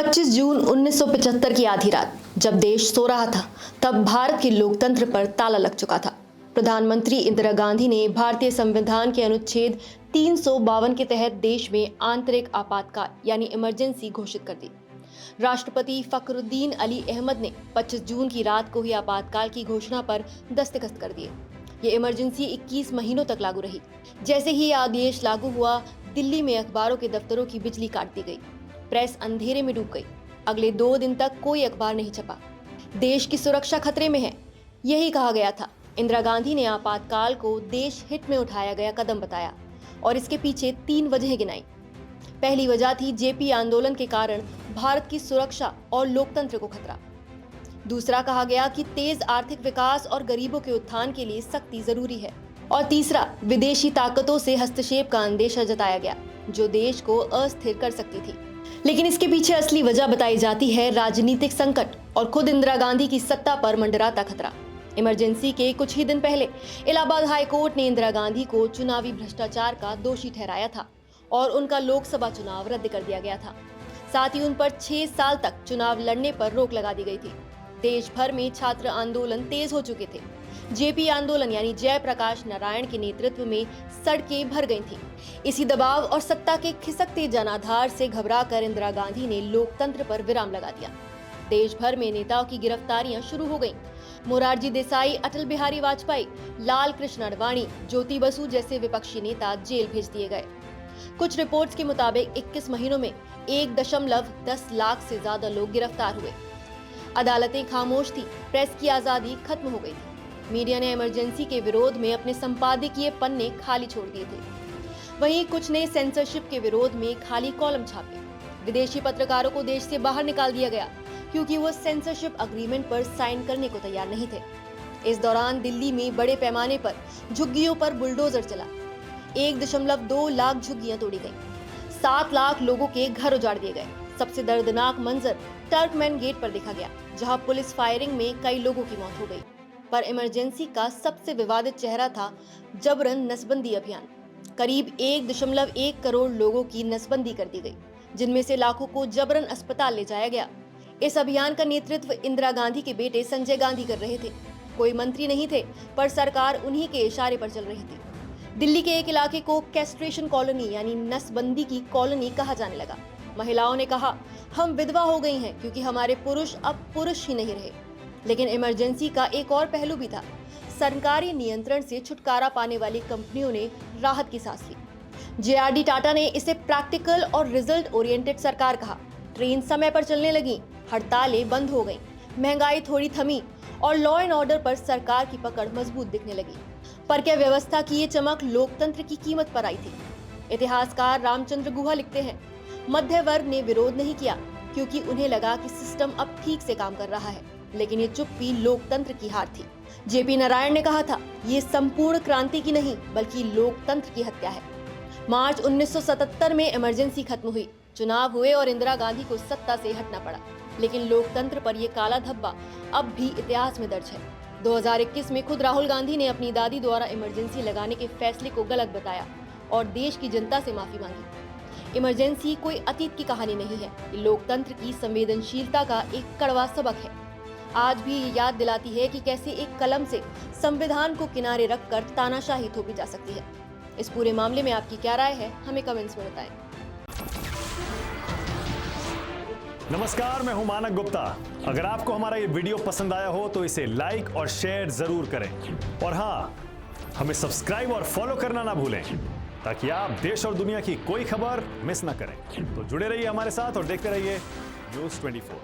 25 जून 1975 की आधी रात जब देश सो रहा था, तब भारत के लोकतंत्र पर ताला लग चुका था। प्रधानमंत्री इंदिरा गांधी ने भारतीय संविधान के अनुच्छेद 352 के तहत देश में आंतरिक आपातकाल यानी इमरजेंसी घोषित कर दी। राष्ट्रपति फखरुद्दीन अली अहमद ने 25 जून की रात को ही आपातकाल की घोषणा पर दस्तखत कर दिए। ये इमरजेंसी 21 महीनों तक लागू रही। जैसे ही आदेश लागू हुआ, दिल्ली में अखबारों के दफ्तरों की बिजली काट दी गई। प्रेस अंधेरे में डूब गई। अगले 2 दिन तक कोई अखबार नहीं छपा। देश की सुरक्षा खतरे में है, यही कहा गया था। इंदिरा गांधी ने आपातकाल को देश हित में उठाया गया कदम बताया और इसके पीछे 3 वजहें गिनाई। पहली वजह थी जेपी आंदोलन के कारण भारत की सुरक्षा और लोकतंत्र को खतरा। दूसरा कहा गया कि तेज आर्थिक विकास और गरीबों के उत्थान के लिए सख्ती जरूरी है। और तीसरा, विदेशी ताकतों से हस्तक्षेप का अंदेशा जताया गया जो देश को अस्थिर कर सकती थी। लेकिन इसके पीछे असली वजह बताई जाती है राजनीतिक संकट और खुद इंदिरा गांधी की सत्ता पर मंडराता खतरा। इमरजेंसी के कुछ ही दिन पहले इलाहाबाद हाई कोर्ट ने इंदिरा गांधी को चुनावी भ्रष्टाचार का दोषी ठहराया था और उनका लोकसभा चुनाव रद्द कर दिया गया था। साथ ही उन पर 6 साल तक चुनाव लड़ने पर रोक लगा दी गई थी। देश भर में छात्र आंदोलन तेज हो चुके थे। जेपी आंदोलन यानी जयप्रकाश नारायण के नेतृत्व में सड़कें भर गई थीं। इसी दबाव और सत्ता के खिसकते जनाधार से घबराकर इंदिरा गांधी ने लोकतंत्र पर विराम लगा दिया। देश भर में नेताओं की गिरफ्तारियां शुरू हो गईं। मोरारजी देसाई, अटल बिहारी वाजपेयी, लाल कृष्ण आडवाणी, ज्योति बसु जैसे विपक्षी नेता जेल भेज दिए गए। कुछ रिपोर्ट्स के मुताबिक 21 महीनों में 1.10 लाख से ज्यादा लोग गिरफ्तार हुए। अदालतें खामोश थी, प्रेस की आजादी खत्म हो गई थी। मीडिया ने इमरजेंसी के विरोध में अपने संपादकीय पन्ने खाली छोड़ दिए थे। वहीं कुछ ने सेंसरशिप के विरोध में खाली कॉलम छापे। विदेशी पत्रकारों को देश से बाहर निकाल दिया गया क्योंकि वो सेंसरशिप अग्रीमेंट पर साइन करने को तैयार नहीं थे। इस दौरान दिल्ली में बड़े पैमाने पर झुग्गियों पर बुलडोजर चला। 1.2 लाख झुग्गियां तोड़ी गईं। 7 लाख लोगों के घर उजाड़ दिए गए। सबसे दर्दनाक मंजर टर्कमैन गेट पर देखा गया, जहां पुलिस फायरिंग में कई लोगों की मौत हो गई। पर इमरजेंसी का सबसे विवादित चेहरा था जबरन नसबंदी अभियान। करीब 1.1 करोड़ लोगों की नसबंदी कर दी गई, जिनमें से लाखों को जबरन अस्पताल ले जाया गया। इस अभियान का नेतृत्व इंदिरा गांधी के बेटे संजय गांधी कर रहे थे। कोई मंत्री नहीं थे, पर सरकार उन्हीं के इशारे पर चल रही थी। दिल्ली के एक इलाके को कैस्ट्रेशन कॉलोनी यानी नसबंदी की कॉलोनी कहा जाने लगा। महिलाओं ने कहा, हम विधवा हो गई हैं क्योंकि हमारे पुरुष अब पुरुष ही नहीं रहे। लेकिन इमरजेंसी का एक और पहलू भी था। सरकारी नियंत्रण से छुटकारा पाने वाली कंपनियों ने राहत की सांस ली। जेआरडी टाटा ने इसे प्रैक्टिकल और रिजल्ट ओरिएंटेड सरकार कहा। ट्रेन समय पर चलने लगी, हड़तालें बंद हो गईं, महंगाई थोड़ी थमी और लॉ एंड ऑर्डर पर सरकार की पकड़ मजबूत दिखने लगी। पर क्या व्यवस्था की ये चमक लोकतंत्र की कीमत पर आई थी? इतिहासकार रामचंद्र गुहा लिखते हैं, मध्य वर्ग ने विरोध नहीं किया क्योंकि उन्हें लगा कि सिस्टम अब ठीक से काम कर रहा है। लेकिन ये चुप्पी लोकतंत्र की हार थी। जेपी नारायण ने कहा था, ये संपूर्ण क्रांति की नहीं बल्कि लोकतंत्र की हत्या है। मार्च 1977 में इमरजेंसी खत्म हुई, चुनाव हुए और इंदिरा गांधी को सत्ता से हटना पड़ा। लेकिन लोकतंत्र पर यह काला धब्बा अब भी इतिहास में दर्ज है। 2021 में खुद राहुल गांधी ने अपनी दादी द्वारा इमरजेंसी लगाने के फैसले को गलत बताया और देश की जनता से माफी मांगी। इमरजेंसी कोई अतीत की कहानी नहीं है, ये लोकतंत्र की संवेदनशीलता का एक कड़वा सबक है। आज भी ये याद दिलाती है कि कैसे एक कलम से संविधान को किनारे रखकर तानाशाही थोपी जा सकती है। इस पूरे मामले में आपकी क्या राय है, हमें कमेंट्स में बताएं। नमस्कार, मैं हूं मानक गुप्ता। अगर आपको हमारा ये वीडियो पसंद आया हो तो इसे लाइक और शेयर जरूर करें। और हाँ, हमें सब्सक्राइब और फॉलो करना ना भूलें ताकि आप देश और दुनिया की कोई खबर मिस ना करें। तो जुड़े रहिए हमारे साथ और देखते रहिए न्यूज़ 24।